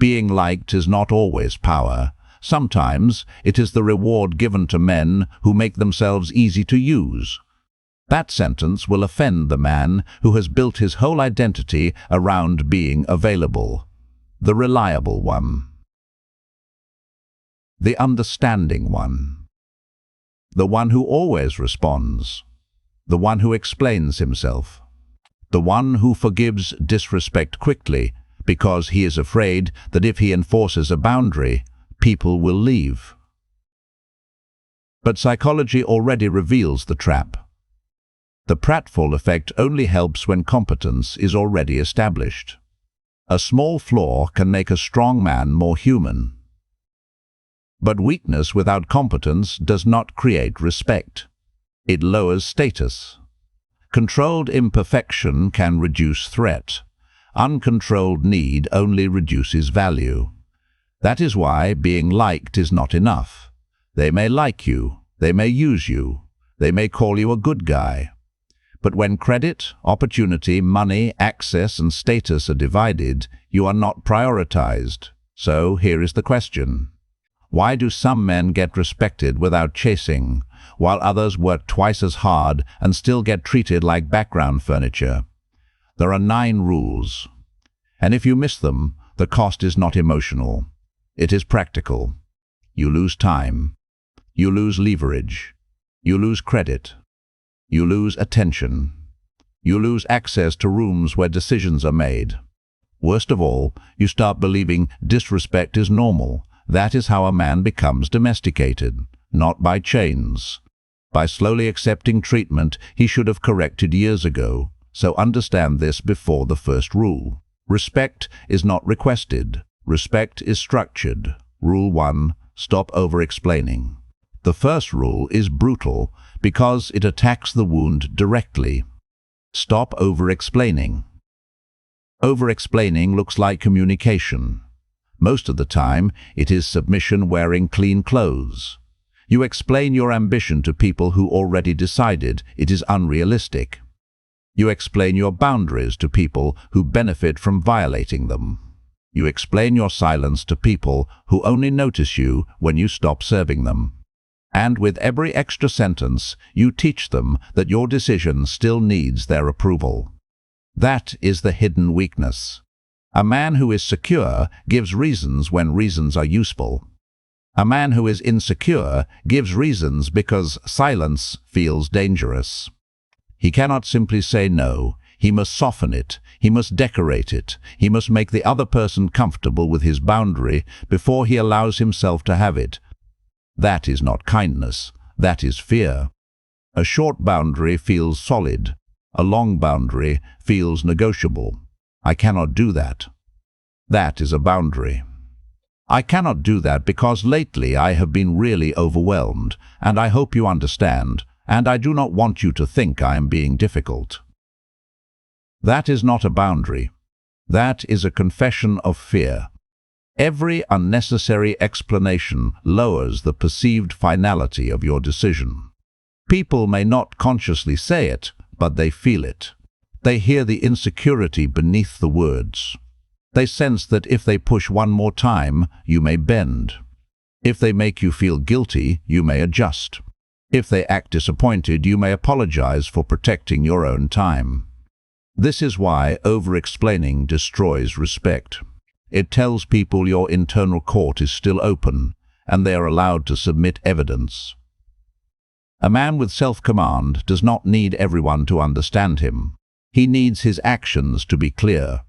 Being liked is not always power. Sometimes it is the reward given to men who make themselves easy to use. That sentence will offend the man who has built his whole identity around being available, the reliable one, the understanding one, the one who always responds, the one who explains himself, the one who forgives disrespect quickly because he is afraid that if he enforces a boundary, people will leave. But psychology already reveals the trap. The pratfall effect only helps when competence is already established. A small flaw can make a strong man more human. But weakness without competence does not create respect. It lowers status. Controlled imperfection can reduce threat. Uncontrolled need only reduces value. That is why being liked is not enough. They may like you, they may use you, they may call you a good guy. But when credit, opportunity, money, access, and status are divided, you are not prioritized. So here is the question. Why do some men get respected without chasing, while others work twice as hard and still get treated like background furniture? There are 9 rules. And if you miss them, the cost is not emotional. It is practical. You lose time. You lose leverage. You lose credit. You lose attention. You lose access to rooms where decisions are made. Worst of all, you start believing disrespect is normal. That is how a man becomes domesticated, not by chains. By slowly accepting treatment he should have corrected years ago. So understand this before the first rule. Respect is not requested. Respect is structured. Rule 1. Stop over-explaining. The first rule is brutal because it attacks the wound directly. Stop over-explaining. Over-explaining looks like communication. Most of the time, it is submission wearing clean clothes. You explain your ambition to people who already decided it is unrealistic. You explain your boundaries to people who benefit from violating them. You explain your silence to people who only notice you when you stop serving them. And with every extra sentence, you teach them that your decision still needs their approval. That is the hidden weakness. A man who is secure gives reasons when reasons are useful. A man who is insecure gives reasons because silence feels dangerous. He cannot simply say no. He must soften it. He must decorate it. He must make the other person comfortable with his boundary before he allows himself to have it. That is not kindness. That is fear. A short boundary feels solid. A long boundary feels negotiable. I cannot do that. That is a boundary. I cannot do that because lately I have been really overwhelmed, and I hope you understand, and I do not want you to think I am being difficult. That is not a boundary. That is a confession of fear. Every unnecessary explanation lowers the perceived finality of your decision. People may not consciously say it, but they feel it. They hear the insecurity beneath the words. They sense that if they push one more time, you may bend. If they make you feel guilty, you may adjust. If they act disappointed, you may apologize for protecting your own time. This is why over-explaining destroys respect. It tells people your internal court is still open, and they are allowed to submit evidence. A man with self-command does not need everyone to understand him. He needs his actions to be clear.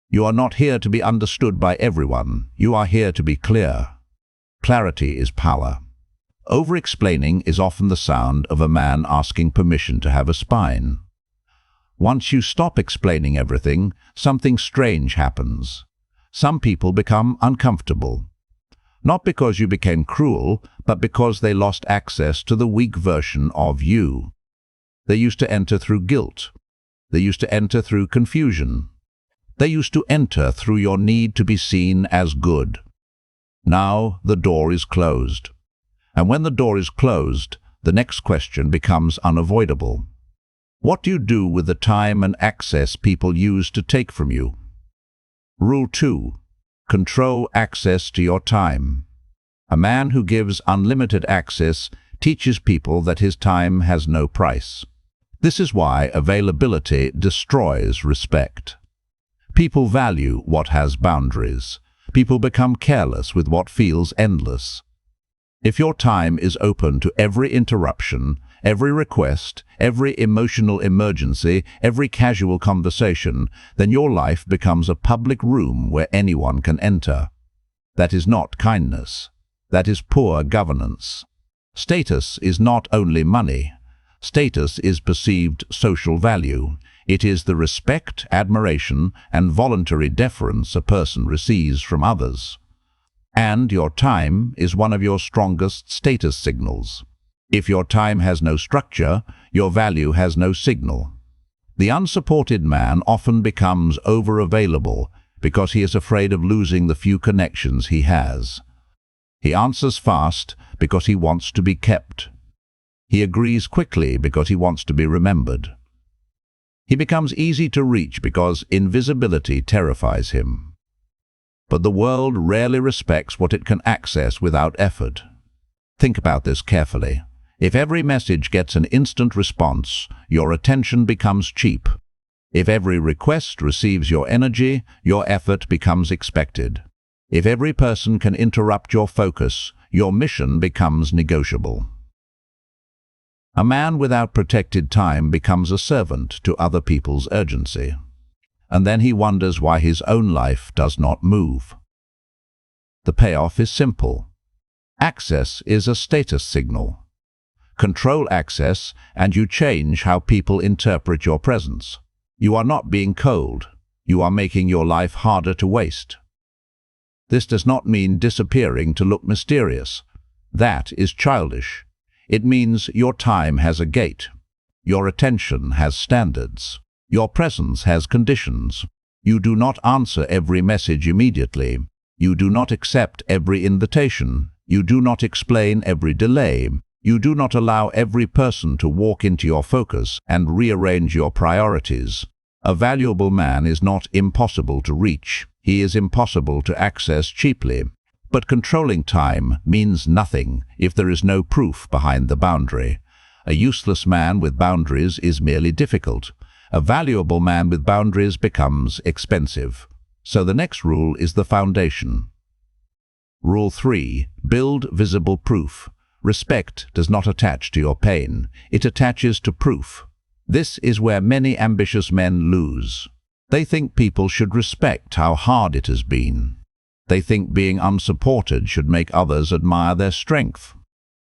You are not here to be understood by everyone. You are here to be clear. Clarity is power. Over-explaining is often the sound of a man asking permission to have a spine. Once you stop explaining everything, something strange happens. Some people become uncomfortable. Not because you became cruel, but because they lost access to the weak version of you. They used to enter through guilt. They used to enter through confusion. They used to enter through your need to be seen as good. Now the door is closed. And when the door is closed, the next question becomes unavoidable. What do you do with the time and access people use to take from you? Rule 2. Control access to your time. A man who gives unlimited access teaches people that his time has no price. This is why availability destroys respect. People value what has boundaries. People become careless with what feels endless. If your time is open to every interruption, every request, every emotional emergency, every casual conversation, then your life becomes a public room where anyone can enter. That is not kindness. That is poor governance. Status is not only money. Status is perceived social value. It is the respect, admiration, and voluntary deference a person receives from others. And your time is one of your strongest status signals. If your time has no structure, your value has no signal. The unsupported man often becomes over-available because he is afraid of losing the few connections he has. He answers fast because he wants to be kept. He agrees quickly because he wants to be remembered. He becomes easy to reach because invisibility terrifies him. But the world rarely respects what it can access without effort. Think about this carefully. If every message gets an instant response, your attention becomes cheap. If every request receives your energy, your effort becomes expected. If every person can interrupt your focus, your mission becomes negotiable. A man without protected time becomes a servant to other people's urgency. And then he wonders why his own life does not move. The payoff is simple. Access is a status signal. Control access, and you change how people interpret your presence. You are not being cold. You are making your life harder to waste. This does not mean disappearing to look mysterious. That is childish. It means your time has a gate. Your attention has standards. Your presence has conditions. You do not answer every message immediately. You do not accept every invitation. You do not explain every delay. You do not allow every person to walk into your focus and rearrange your priorities. A valuable man is not impossible to reach. He is impossible to access cheaply. But controlling time means nothing if there is no proof behind the boundary. A useless man with boundaries is merely difficult. A valuable man with boundaries becomes expensive. So the next rule is the foundation. Rule 3. Build visible proof. Respect does not attach to your pain. It attaches to proof. This is where many ambitious men lose. They think people should respect how hard it has been. They think being unsupported should make others admire their strength.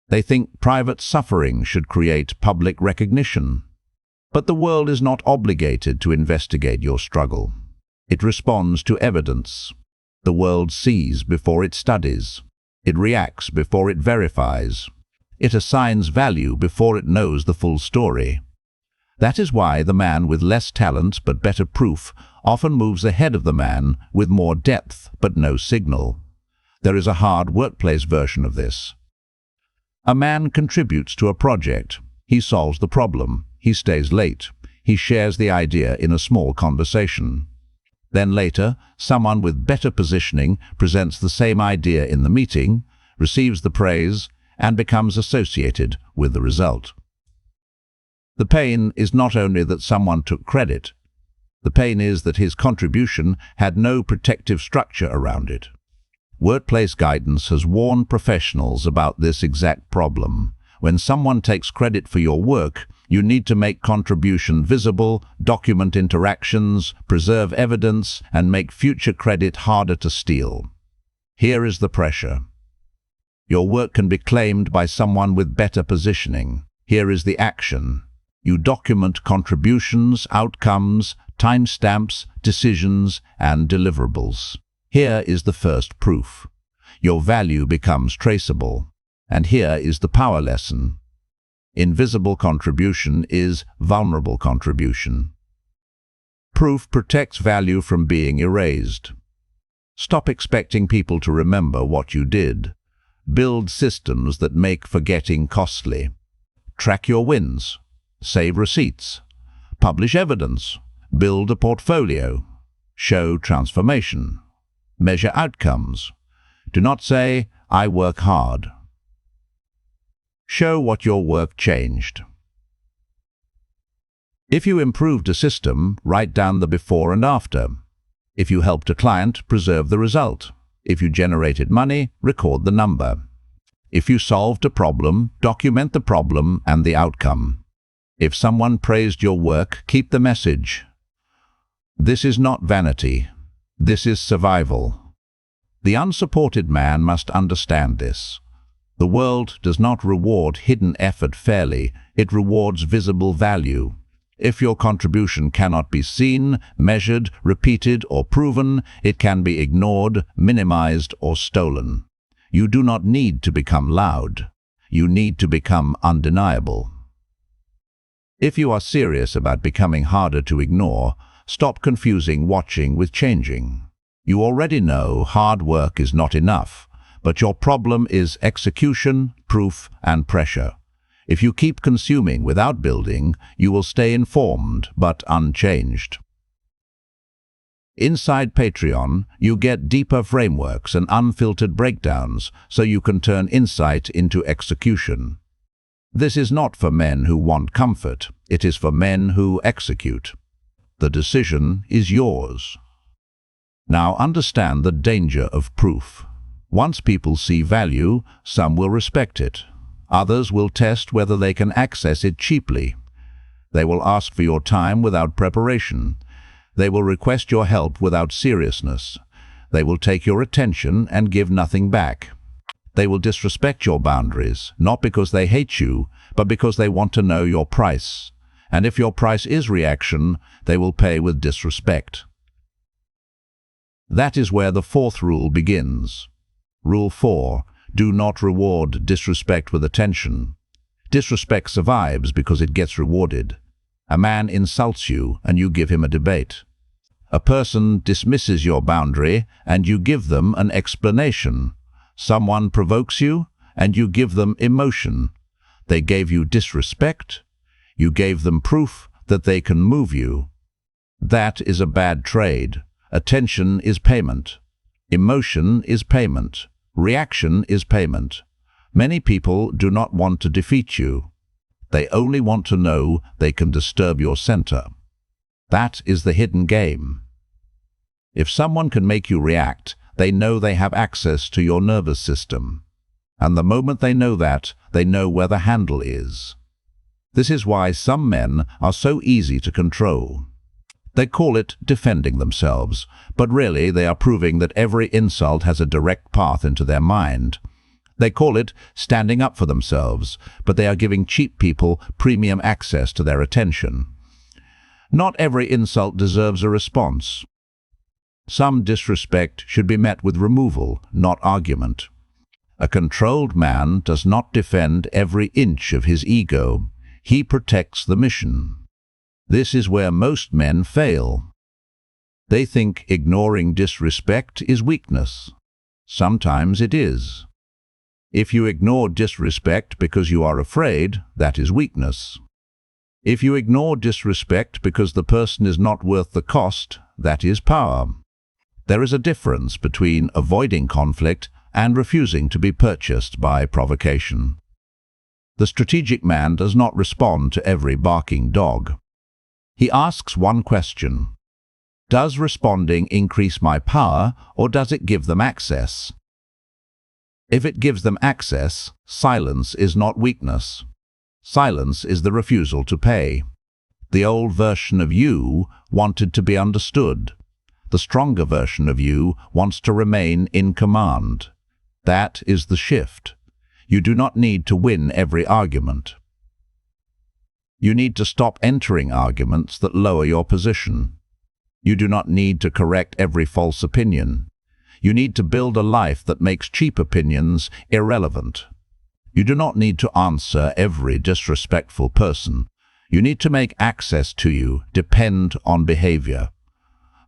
They think private suffering should create public recognition. But the world is not obligated to investigate your struggle. It responds to evidence. The world sees before it studies. It reacts before it verifies. It assigns value before it knows the full story. That is why the man with less talent but better proof often moves ahead of the man with more depth but no signal. There is a hard workplace version of this. A man contributes to a project. He solves the problem. He stays late. He shares the idea in a small conversation. Then later, someone with better positioning presents the same idea in the meeting, receives the praise, and becomes associated with the result. The pain is not only that someone took credit. The pain is that his contribution had no protective structure around it. Workplace guidance has warned professionals about this exact problem. When someone takes credit for your work, you need to make contribution visible, document interactions, preserve evidence, and make future credit harder to steal. Here is the pressure. Your work can be claimed by someone with better positioning. Here is the action. You document contributions, outcomes, timestamps, decisions, and deliverables. Here is the first proof. Your value becomes traceable. And here is the power lesson. Invisible contribution is vulnerable contribution. Proof protects value from being erased. Stop expecting people to remember what you did. Build systems that make forgetting costly. Track your wins. Save receipts. Publish evidence. Build a portfolio. Show transformation. Measure outcomes. Do not say, "I work hard." Show what your work changed. If you improved a system, write down the before and after. If you helped a client, preserve the result. If you generated money, record the number. If you solved a problem, document the problem and the outcome. If someone praised your work, keep the message. This is not vanity. This is survival. The unsupported man must understand this. The world does not reward hidden effort fairly, it rewards visible value. If your contribution cannot be seen, measured, repeated, or proven, it can be ignored, minimized, or stolen. You do not need to become loud. You need to become undeniable. If you are serious about becoming harder to ignore, stop confusing watching with changing. You already know hard work is not enough, but your problem is execution, proof, and pressure. If you keep consuming without building, you will stay informed but unchanged. Inside Patreon, you get deeper frameworks and unfiltered breakdowns so you can turn insight into execution. This is not for men who want comfort, it is for men who execute. The decision is yours. Now understand the danger of proof. Once people see value, some will respect it. Others will test whether they can access it cheaply. They will ask for your time without preparation. They will request your help without seriousness. They will take your attention and give nothing back. They will disrespect your boundaries, not because they hate you, but because they want to know your price. And if your price is reaction, they will pay with disrespect. That is where the fourth rule begins. Rule 4. Do not reward disrespect with attention. Disrespect survives because it gets rewarded. A man insults you and you give him a debate. A person dismisses your boundary and you give them an explanation. Someone provokes you and you give them emotion. They gave you disrespect. You gave them proof that they can move you. That is a bad trade. Attention is payment. Emotion is payment. Reaction is payment. Many people do not want to defeat you. They only want to know they can disturb your center. That is the hidden game. If someone can make you react, they know they have access to your nervous system. And the moment they know that, they know where the handle is. This is why some men are so easy to control. They call it defending themselves, but really they are proving that every insult has a direct path into their mind. They call it standing up for themselves, but they are giving cheap people premium access to their attention. Not every insult deserves a response. Some disrespect should be met with removal, not argument. A controlled man does not defend every inch of his ego. He protects the mission. This is where most men fail. They think ignoring disrespect is weakness. Sometimes it is. If you ignore disrespect because you are afraid, that is weakness. If you ignore disrespect because the person is not worth the cost, that is power. There is a difference between avoiding conflict and refusing to be purchased by provocation. The strategic man does not respond to every barking dog. He asks one question. Does responding increase my power, or does it give them access? If it gives them access, silence is not weakness. Silence is the refusal to pay. The old version of you wanted to be understood. The stronger version of you wants to remain in command. That is the shift. You do not need to win every argument. You need to stop entering arguments that lower your position. You do not need to correct every false opinion. You need to build a life that makes cheap opinions irrelevant. You do not need to answer every disrespectful person. You need to make access to you depend on behavior.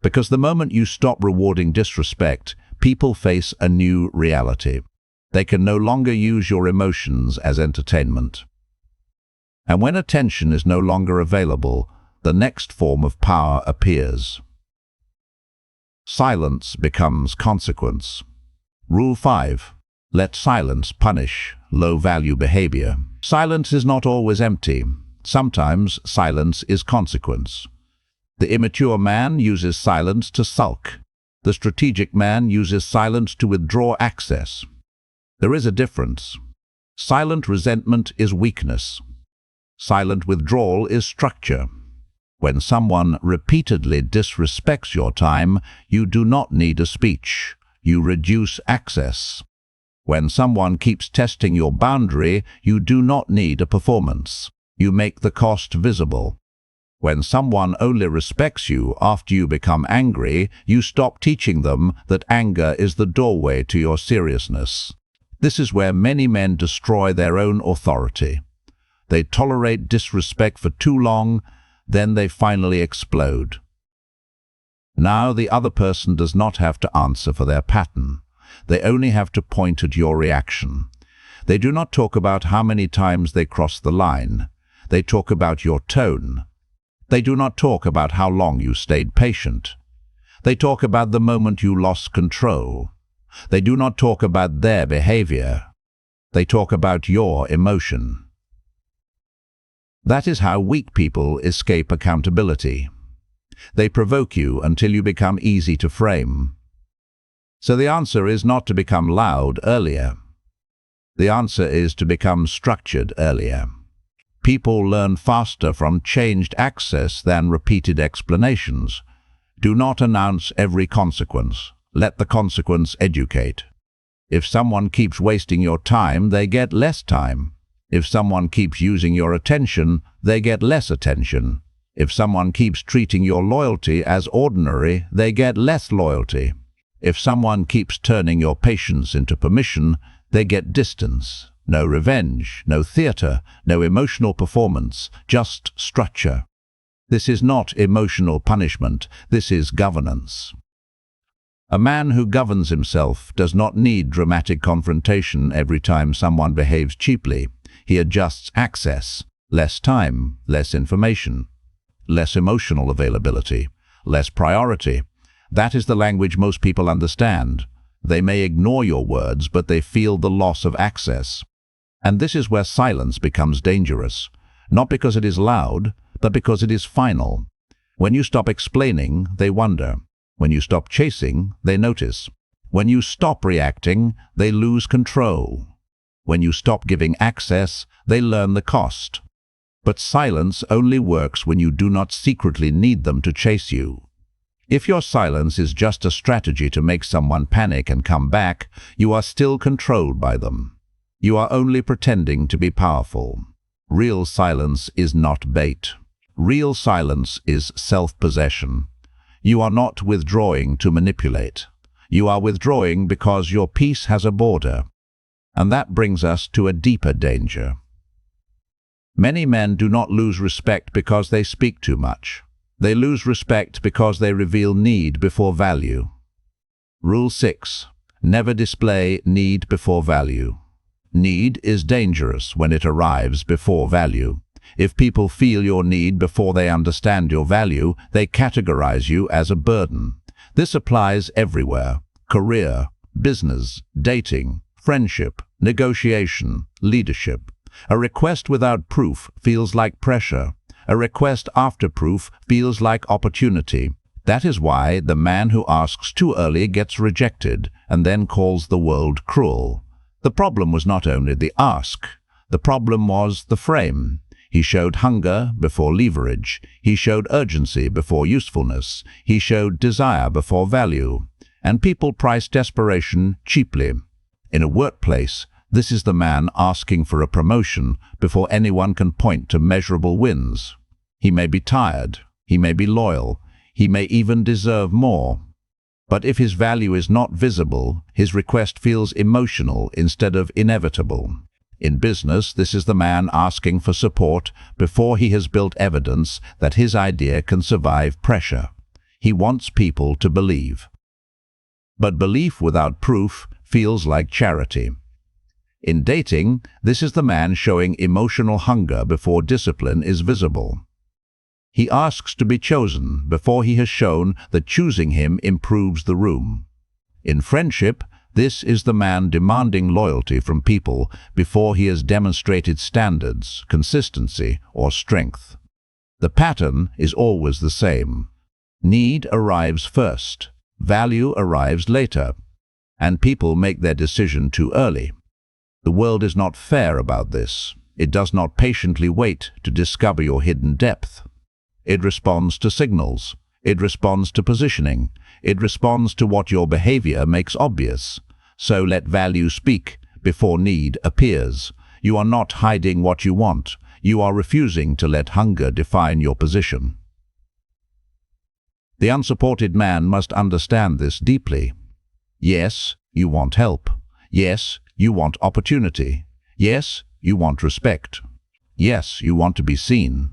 Because the moment you stop rewarding disrespect, people face a new reality. They can no longer use your emotions as entertainment. And when attention is no longer available, the next form of power appears. Silence becomes consequence. Rule 5. Let silence punish low-value behavior. Silence is not always empty. Sometimes silence is consequence. The immature man uses silence to sulk. The strategic man uses silence to withdraw access. There is a difference. Silent resentment is weakness. Silent withdrawal is structure. When someone repeatedly disrespects your time, you do not need a speech. You reduce access. When someone keeps testing your boundary, you do not need a performance. You make the cost visible. When someone only respects you after you become angry, you stop teaching them that anger is the doorway to your seriousness. This is where many men destroy their own authority. They tolerate disrespect for too long, then they finally explode. Now the other person does not have to answer for their pattern. They only have to point at your reaction. They do not talk about how many times they cross the line. They talk about your tone. They do not talk about how long you stayed patient. They talk about the moment you lost control. They do not talk about their behavior. They talk about your emotion. That is how weak people escape accountability. They provoke you until you become easy to frame. So the answer is not to become loud earlier. The answer is to become structured earlier. People learn faster from changed access than repeated explanations. Do not announce every consequence. Let the consequence educate. If someone keeps wasting your time, they get less time. If someone keeps using your attention, they get less attention. If someone keeps treating your loyalty as ordinary, they get less loyalty. If someone keeps turning your patience into permission, they get distance. No revenge, no theater, no emotional performance, just structure. This is not emotional punishment, this is governance. A man who governs himself does not need dramatic confrontation every time someone behaves cheaply. He adjusts access, less time, less information, less emotional availability, less priority. That is the language most people understand. They may ignore your words, but they feel the loss of access. And this is where silence becomes dangerous, not because it is loud, but because it is final. When you stop explaining, they wonder. When you stop chasing, they notice. When you stop reacting, they lose control. When you stop giving access, they learn the cost. But silence only works when you do not secretly need them to chase you. If your silence is just a strategy to make someone panic and come back, you are still controlled by them. You are only pretending to be powerful. Real silence is not bait. Real silence is self-possession. You are not withdrawing to manipulate. You are withdrawing because your peace has a border. And that brings us to a deeper danger. Many men do not lose respect because they speak too much. They lose respect because they reveal need before value. Rule 6. Never display need before value. Need is dangerous when it arrives before value. If people feel your need before they understand your value, they categorize you as a burden. This applies everywhere: career, business, dating, friendship, negotiation, leadership. A request without proof feels like pressure. A request after proof feels like opportunity. That is why the man who asks too early gets rejected and then calls the world cruel. The problem was not only the ask. The problem was the frame. He showed hunger before leverage. He showed urgency before usefulness. He showed desire before value. And people price desperation cheaply. In a workplace, this is the man asking for a promotion before anyone can point to measurable wins. He may be tired. He may be loyal. He may even deserve more. But if his value is not visible, his request feels emotional instead of inevitable. In business, this is the man asking for support before he has built evidence that his idea can survive pressure. He wants people to believe. But belief without proof feels like charity. In dating, this is the man showing emotional hunger before discipline is visible. He asks to be chosen before he has shown that choosing him improves the room. In friendship, this is the man demanding loyalty from people before he has demonstrated standards, consistency, or strength. The pattern is always the same. Need arrives first, value arrives later, and people make their decision too early. The world is not fair about this. It does not patiently wait to discover your hidden depth. It responds to signals. It responds to positioning. It responds to what your behavior makes obvious. So let value speak before need appears. You are not hiding what you want. You are refusing to let hunger define your position. The unsupported man must understand this deeply. Yes, you want help. Yes, you want opportunity. Yes, you want respect. Yes, you want to be seen.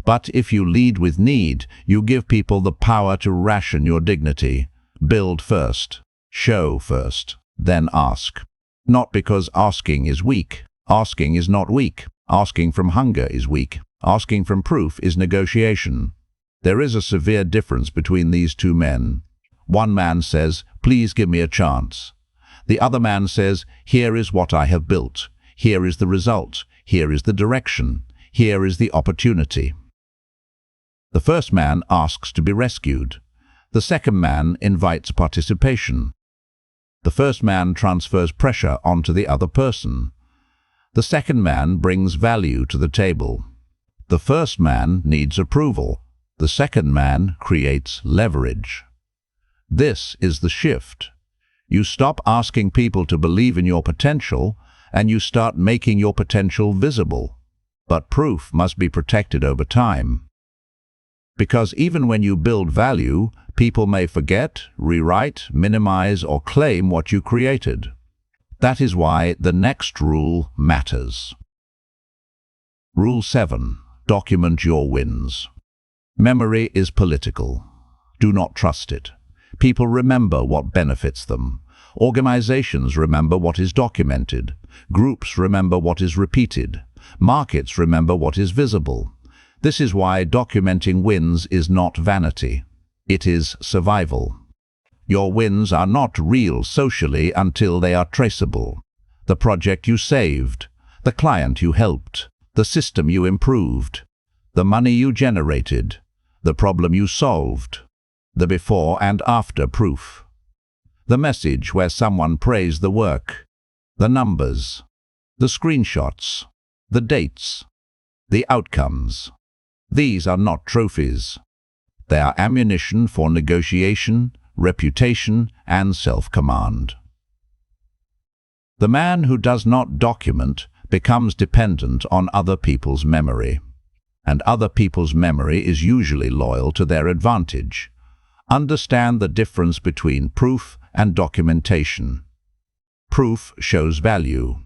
But if you lead with need, you give people the power to ration your dignity. Build first. Show first. Then ask. Not because asking is weak. Asking is not weak. Asking from hunger is weak. Asking from proof is negotiation. There is a severe difference between these two men. One man says, "Please give me a chance." The other man says, "Here is what I have built. Here is the result. Here is the direction. Here is the opportunity." The first man asks to be rescued. The second man invites participation. The first man transfers pressure onto the other person. The second man brings value to the table. The first man needs approval. The second man creates leverage. This is the shift. You stop asking people to believe in your potential, and you start making your potential visible. But proof must be protected over time. Because even when you build value, people may forget, rewrite, minimize, or claim what you created. That is why the next rule matters. Rule 7. Document your wins. Memory is political. Do not trust it. People remember what benefits them. Organizations remember what is documented. Groups remember what is repeated. Markets remember what is visible. This is why documenting wins is not vanity. It is survival. Your wins are not real socially until they are traceable. The project you saved, the client you helped, the system you improved, the money you generated, the problem you solved, the before and after proof, the message where someone praised the work, the numbers, the screenshots, the dates, the outcomes. These are not trophies. They are ammunition for negotiation, reputation, and self-command. The man who does not document becomes dependent on other people's memory, and other people's memory is usually loyal to their advantage. Understand the difference between proof and documentation. Proof shows value.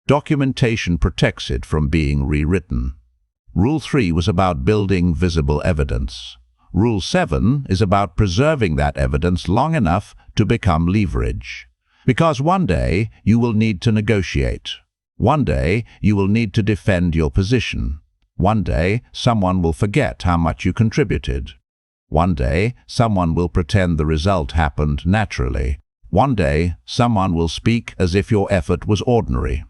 Documentation protects it from being rewritten. Rule 3 was about building visible evidence. Rule 7 is about preserving that evidence long enough to become leverage. Because one day you will need to negotiate. One day you will need to defend your position. One day someone will forget how much you contributed. One day someone will pretend the result happened naturally. One day someone will speak as if your effort was ordinary.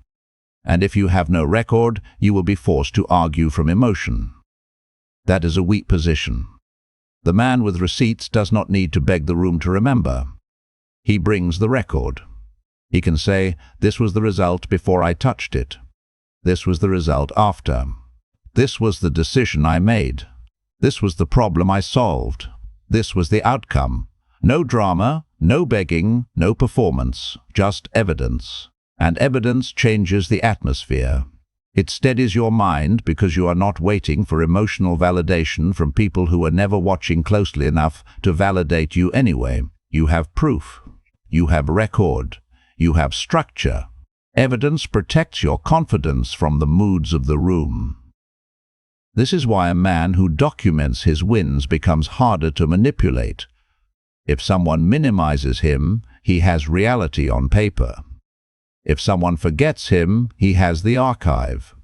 And if you have no record, you will be forced to argue from emotion. That is a weak position. The man with receipts does not need to beg the room to remember. He brings the record. He can say, "This was the result before I touched it. This was the result after. This was the decision I made. This was the problem I solved. This was the outcome." No drama, no begging, no performance, just evidence. And evidence changes the atmosphere. It steadies your mind because you are not waiting for emotional validation from people who are never watching closely enough to validate you anyway. You have proof. You have record. You have structure. Evidence protects your confidence from the moods of the room. This is why a man who documents his wins becomes harder to manipulate. If someone minimizes him, he has reality on paper. If someone forgets him, he has the archive.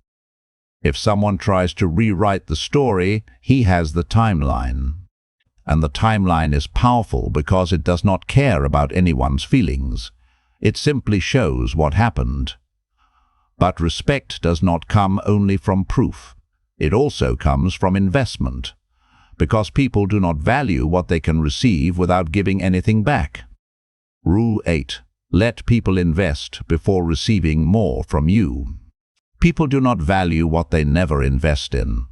If someone tries to rewrite the story, he has the timeline. And the timeline is powerful because it does not care about anyone's feelings. It simply shows what happened. But respect does not come only from proof. It also comes from investment, because people do not value what they can receive without giving anything back. Rule 8. Let people invest before receiving more from you. People do not value what they never invest in.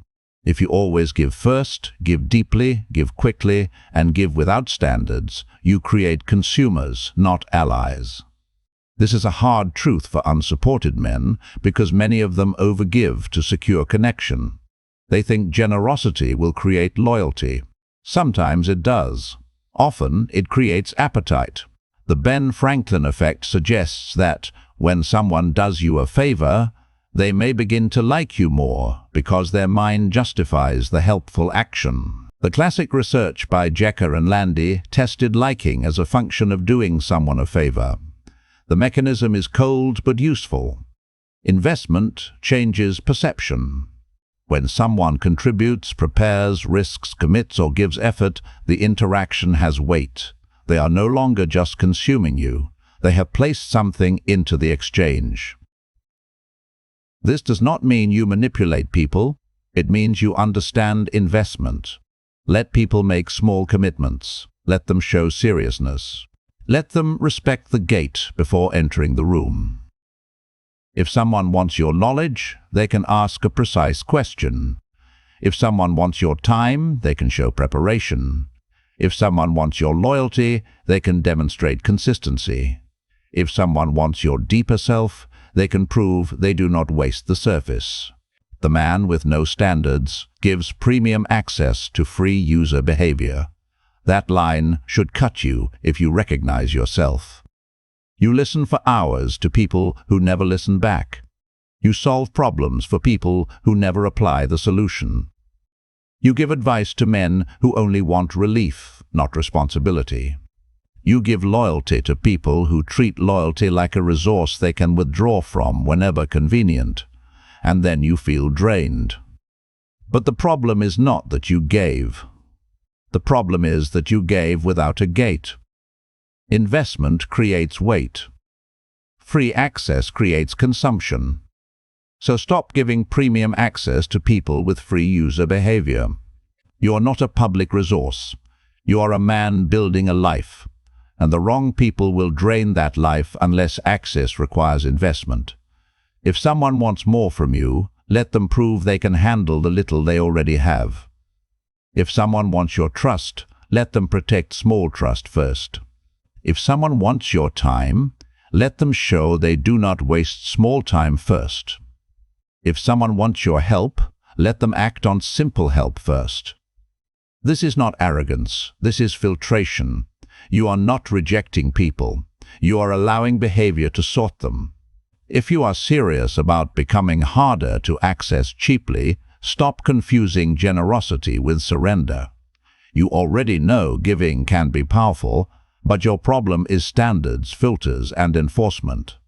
If you always give first, give deeply, give quickly, and give without standards, you create consumers, not allies. This is a hard truth for unsupported men because many of them overgive to secure connection. They think generosity will create loyalty. Sometimes it does. Often it creates appetite. The Ben Franklin effect suggests that when someone does you a favor, they may begin to like you more because their mind justifies the helpful action. The classic research by Jecker and Landy tested liking as a function of doing someone a favor. The mechanism is cold but useful. Investment changes perception. When someone contributes, prepares, risks, commits, or gives effort, the interaction has weight. They are no longer just consuming you. They have placed something into the exchange. This does not mean you manipulate people. It means you understand investment. Let people make small commitments. Let them show seriousness. Let them respect the gate before entering the room. If someone wants your knowledge, they can ask a precise question. If someone wants your time, they can show preparation. If someone wants your loyalty, they can demonstrate consistency. If someone wants your deeper self, they can prove they do not waste the surface. The man with no standards gives premium access to free user behavior. That line should cut you if you recognize yourself. You listen for hours to people who never listen back. You solve problems for people who never apply the solution. You give advice to men who only want relief, not responsibility. You give loyalty to people who treat loyalty like a resource they can withdraw from whenever convenient, and then you feel drained. But the problem is not that you gave. The problem is that you gave without a gate. Investment creates weight. Free access creates consumption. So stop giving premium access to people with free user behavior. You are not a public resource. You are a man building a life. And the wrong people will drain that life unless access requires investment. If someone wants more from you, let them prove they can handle the little they already have. If someone wants your trust, let them protect small trust first. If someone wants your time, let them show they do not waste small time first. If someone wants your help, let them act on simple help first. This is not arrogance, this is filtration. You are not rejecting people. You are allowing behavior to sort them. If you are serious about becoming harder to access cheaply, stop confusing generosity with surrender. You already know giving can be powerful, but your problem is standards, filters, and enforcement.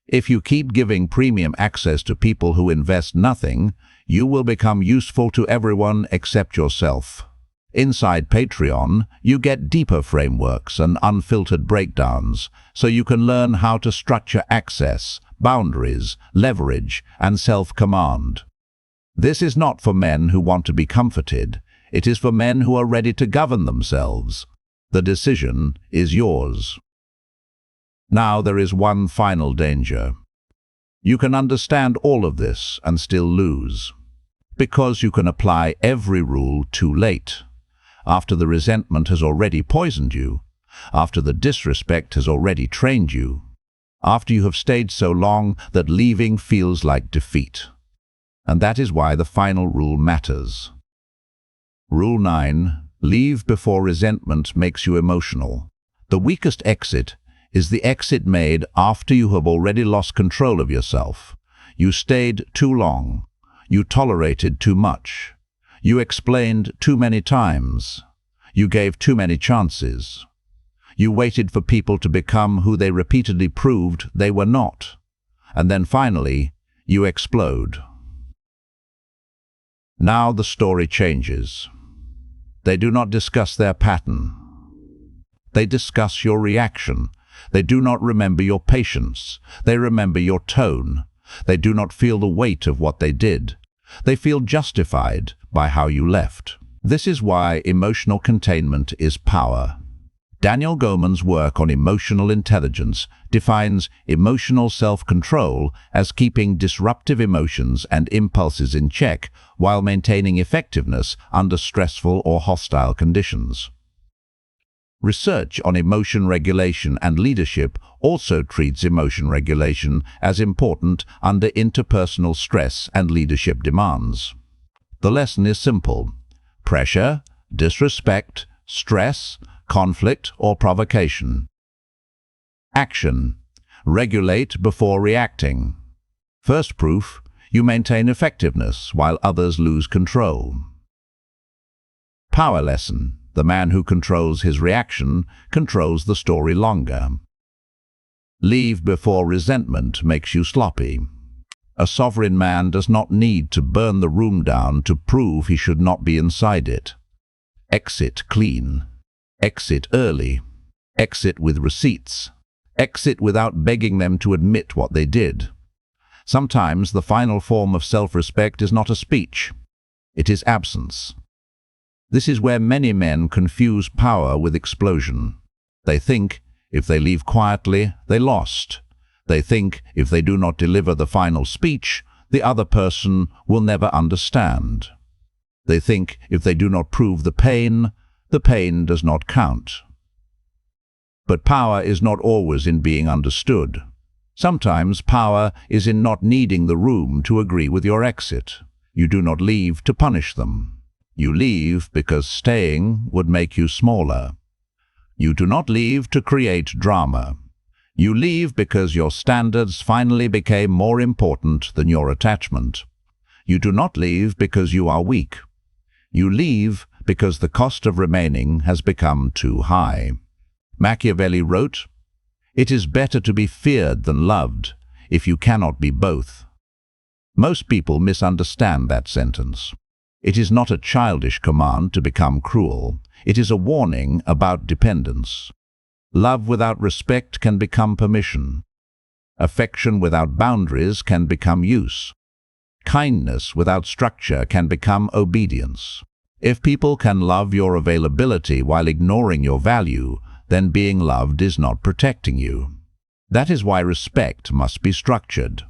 If you keep giving premium access to people who invest nothing, you will become useful to everyone except yourself. Inside Patreon, you get deeper frameworks and unfiltered breakdowns, so you can learn how to structure access, boundaries, leverage, and self-command. This is not for men who want to be comforted. It is for men who are ready to govern themselves. The decision is yours. Now there is one final danger. You can understand all of this and still lose, because you can apply every rule too late. After the resentment has already poisoned you, after the disrespect has already trained you, after you have stayed so long that leaving feels like defeat. And that is why the final rule matters. Rule 9. Leave before resentment makes you emotional. The weakest exit is the exit made after you have already lost control of yourself. You stayed too long. You tolerated too much. You explained too many times. You gave too many chances. You waited for people to become who they repeatedly proved they were not. And then finally, you explode. Now the story changes. They do not discuss their pattern. They discuss your reaction. They do not remember your patience. They remember your tone. They do not feel the weight of what they did. They feel justified by how you left. This is why emotional containment is power. Daniel Goleman's work on emotional intelligence defines emotional self-control as keeping disruptive emotions and impulses in check while maintaining effectiveness under stressful or hostile conditions. Research on emotion regulation and leadership also treats emotion regulation as important under interpersonal stress and leadership demands. The lesson is simple. Pressure, disrespect, stress, conflict or provocation. Action. Regulate before reacting. First proof, you maintain effectiveness while others lose control. Power lesson. The man who controls his reaction controls the story longer. Leave before resentment makes you sloppy. A sovereign man does not need to burn the room down to prove he should not be inside it. Exit clean. Exit early. Exit with receipts. Exit without begging them to admit what they did. Sometimes the final form of self-respect is not a speech. It is absence. This is where many men confuse power with explosion. They think, if they leave quietly, they lost. They think, if they do not deliver the final speech, the other person will never understand. They think, if they do not prove the pain does not count. But power is not always in being understood. Sometimes power is in not needing the room to agree with your exit. You do not leave to punish them. You leave because staying would make you smaller. You do not leave to create drama. You leave because your standards finally became more important than your attachment. You do not leave because you are weak. You leave because the cost of remaining has become too high. Machiavelli wrote, "It is better to be feared than loved, if you cannot be both." Most people misunderstand that sentence. It is not a childish command to become cruel. It is a warning about dependence. Love without respect can become permission. Affection without boundaries can become use. Kindness without structure can become obedience. If people can love your availability while ignoring your value, then being loved is not protecting you. That is why respect must be structured.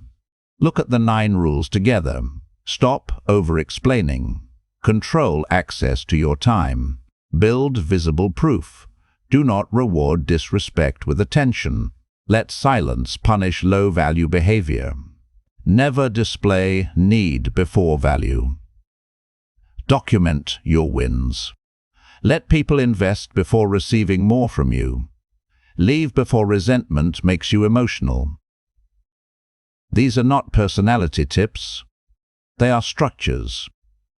Look at the 9 rules together. Stop over-explaining. Control access to your time. Build visible proof. Do not reward disrespect with attention. Let silence punish low-value behavior. Never display need before value. Document your wins. Let people invest before receiving more from you. Leave before resentment makes you emotional. These are not personality tips. They are structures.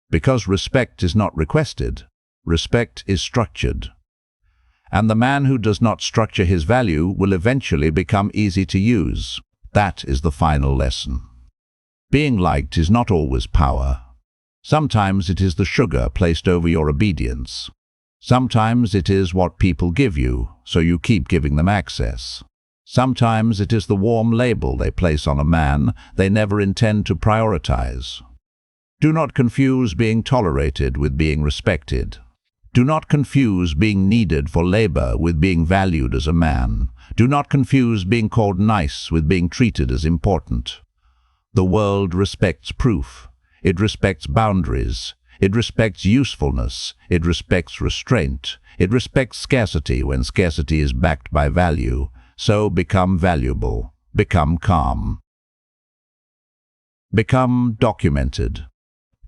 Because respect is not requested, respect is structured. And the man who does not structure his value will eventually become easy to use. That is the final lesson. Being liked is not always power. Sometimes it is the sugar placed over your obedience. Sometimes it is what people give you, so you keep giving them access. Sometimes it is the warm label they place on a man they never intend to prioritize. Do not confuse being tolerated with being respected. Do not confuse being needed for labor with being valued as a man. Do not confuse being called nice with being treated as important. The world respects proof. It respects boundaries. It respects usefulness. It respects restraint. It respects scarcity when scarcity is backed by value. So become valuable. Become calm. Become documented.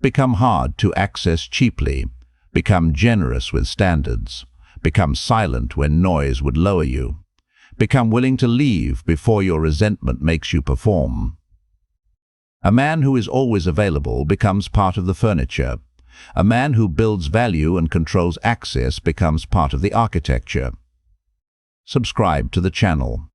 Become hard to access cheaply. Become generous with standards. Become silent when noise would lower you. Become willing to leave before your resentment makes you perform. A man who is always available becomes part of the furniture. A man who builds value and controls access becomes part of the architecture. Subscribe to the channel.